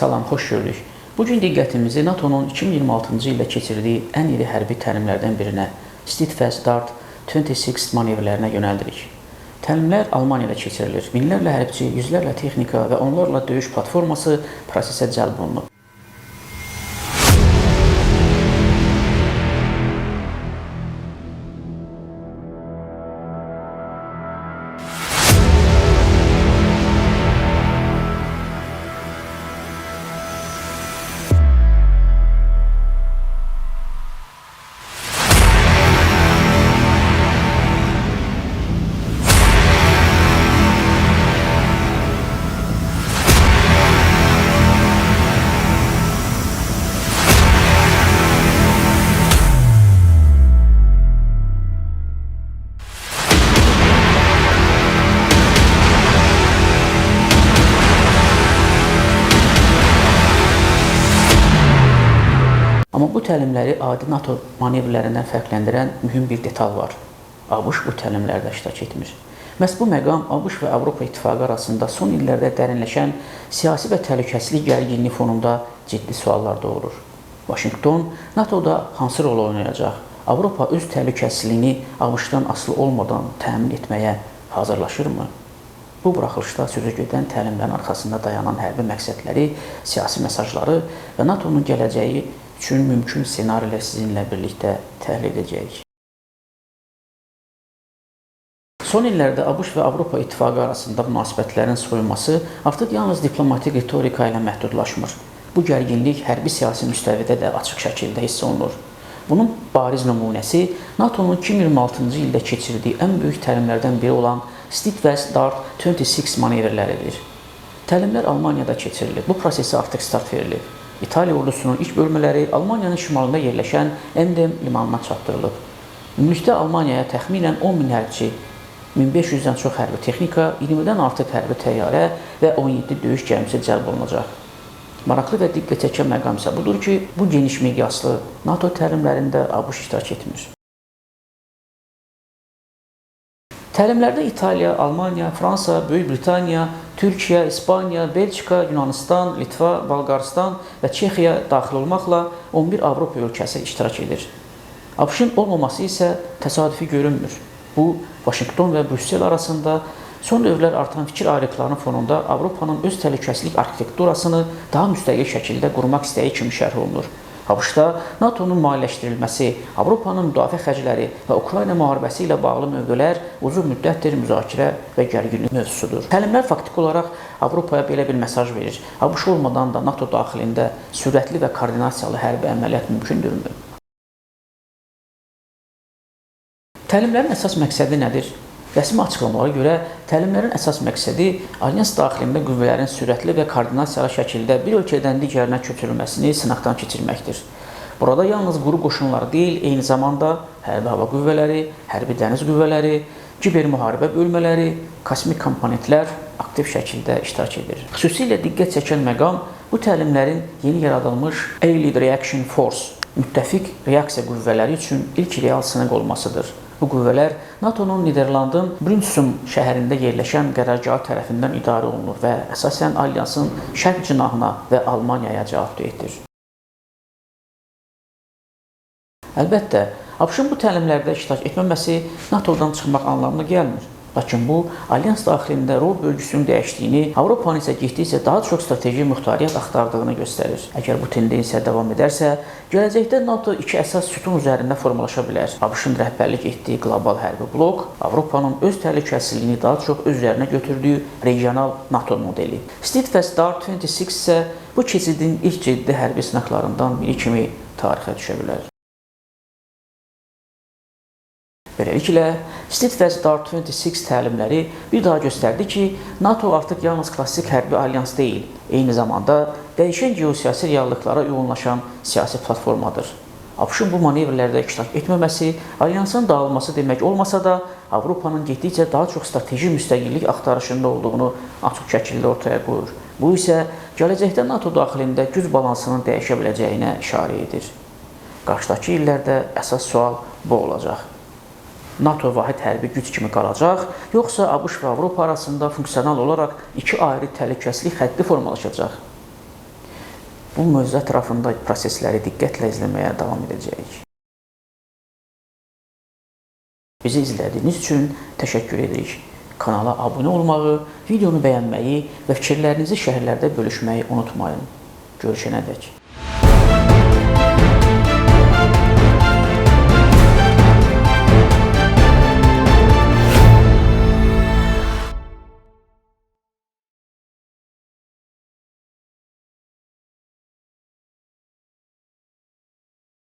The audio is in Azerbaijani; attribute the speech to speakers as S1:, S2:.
S1: Salam, xoş gördük. Bugün diqqətimizi NATO'nun 2026-cı ildə keçirdiyi ən iri hərbi təlimlərdən birinə, Steadfast Dart 26 manevrlərinə yönəldirik. Təlimlər Almaniyada keçirilir. Minlərlə hərbçi, yüzlərlə texnika və onlarla döyüş platforması prosesə cəlb olunub. Amma bu təlimləri adi NATO manevrlərindən fərqləndirən mühüm bir detal var. ABŞ bu təlimlərdə iştirak etmir. Məhz bu məqam ABŞ və Avropa İttifaqı arasında son illərdə dərinləşən siyasi və təhlükəsizlik gərginliyi fonunda ciddi suallar doğurur. Vaşinqton NATOda hansı rol oynayacaq? Avropa öz təhlükəsizliyini ABŞ-dan asılı olmadan təmin etməyə hazırlaşırmı? Bu buraxılışda sözü gedən təlimlərin arxasında dayanan hərbi məqsədləri, siyasi mesajları və NATO'nun gələcəyi üçün mümkün senarilər sizinlə birlikdə təhlil edəcəyik. Son illərdə ABŞ və Avropa İttifaqı arasında münasibətlərin soyunması artıq yalnız diplomatik ritorika ilə məhdudlaşmır. Bu gərginlik hərbi siyasi müstəvidə də açıq şəkildə hiss olunur. Bunun bariz nümunəsi NATO'nun 2026-cı ildə keçirdiyi ən böyük təlimlərdən biri olan Steadfast Dart 26 manevrləridir. Təlimlər Almaniyada keçirilir. Bu prosesə artıq start verilir. İtaliya ordusunun ilk bölmələri Almaniyanın şimalında yerləşən Emden limanına çatdırılıb. Ümumilikdə Almaniyaya təxminən 10 min hərbçi, 1500-dən çox hərbi texnika, 20-dən artıq hərbi təyyarə və 17 döyüş gəmisi cəlb olunacaq. Maraqlı və diqqət çəkən məqam isə budur ki, bu geniş miqyaslı NATO təlimlərində ABŞ iştirak etmir. Təlimlərdə İtaliya, Almaniya, Fransa, Böyük Britaniya, Türkiyə, İspaniya, Belçika, Yunanistan, Litva, Bolqarıstan və Çexiya daxil olmaqla 11 Avropa ölkəsi iştirak edir. ABŞ-ın olmaması isə təsadüfi görünmür. Bu, Vaşinqton və Brüssel arasında son dövrlər artan fikir ayrılıqlarının fonunda Avropanın öz təhlükəsizlik arxitekturasını daha müstəqil şəkildə qurmaq istəyi kimi şərh olunur. ABŞ-da NATO'nun maliyyələşdirilməsi, Avropanın müdafiə xərcləri və Ukrayna müharibəsi ilə bağlı mövzular uzun müddətdir müzakirə və gərginlik mövzusudur. Təlimlər faktiki olaraq Avropaya belə bir mesaj verir. ABŞ olmadan da NATO daxilində sürətli və koordinasiyalı hərbi əməliyyat mümkündürmü? Təlimlərin əsas məqsədi nədir? Rəsmi açıqlamalara görə təlimlərin əsas məqsədi alyans daxilində qüvvələrin sürətli və koordinasiyalı şəkildə bir ölkədən digərinə köçürülməsini sınaqdan keçirməkdir. Burada yalnız quru qoşunları deyil, eyni zamanda hərbi hava qüvvələri, hərbi dəniz qüvvələri, kiber müharibə bölmələri, kosmik komponentlər aktiv şəkildə iştirak edir. Xüsusilə diqqət çəkən məqam bu təlimlərin yeni yaradılmış Allied Reaction Force, müttəfiq reaksiya qüvvələri üçün ilk real sınıq olmasıdır. Bu qüvvələr NATO'nun Niderlandın Brünsum şəhərində yerləşən qərargahı tərəfindən idarə olunur və əsasən alyansın şərq cinahına və Almaniyaya cavabdehdir. Əlbəttə, ABŞ-ın bu təlimlərdə iştirak etməməsi NATO'dan çıxmaq anlamına gəlmir. Lakin bu, alyans daxilində rol bölgüsünün dəyişdiyini, Avropanın isə getdikcə daha çox strateji muxtariyyət axtardığını göstərir. Əgər bu tendensiya davam edərsə, gələcəkdə NATO iki əsas sütun üzərində formalaşa bilər. ABŞ-ın rəhbərlik etdiyi qlobal hərbi blok, Avropanın öz təhlükəsizliyini daha çox öz üzərinə götürdüyü regional NATO modeli. Steadfast Dart 26 isə bu keçidin ilk ciddi hərbi sınaqlarından biri kimi tarixə düşə bilər. Beləliklə, Steadfast Dart 26 təlimləri bir daha göstərdi ki, NATO artıq yalnız klassik hərbi alyans deyil, eyni zamanda dəyişən geosiyasi reallıqlara uyğunlaşan siyasi platformadır. ABŞ-ın bu manevrlərdə iştirak etməməsi, alyansın dağılması demək olmasa da, Avropanın getdikcə daha çox strateji müstəqillik axtarışında olduğunu açıq şəkildə ortaya qoyur. Bu isə gələcəkdə NATO daxilində güc balansının dəyişə biləcəyinə işarə edir. Qarşıdakı illərdə əsas sual bu olacaq. NATO vahid hərbi güc kimi qalacaq, yoxsa ABŞ və Avropa arasında funksional olaraq iki ayrı təhlükəsizlik xətti formalaşacaq? Bu mövzu ətrafında prosesləri diqqətlə izləməyə davam edəcəyik. Bizi izlədiyiniz üçün təşəkkür edirik. Kanala abunə olmağı, videonu bəyənməyi və fikirlərinizi şərhlərdə bölüşməyi unutmayın. Görüşənədək.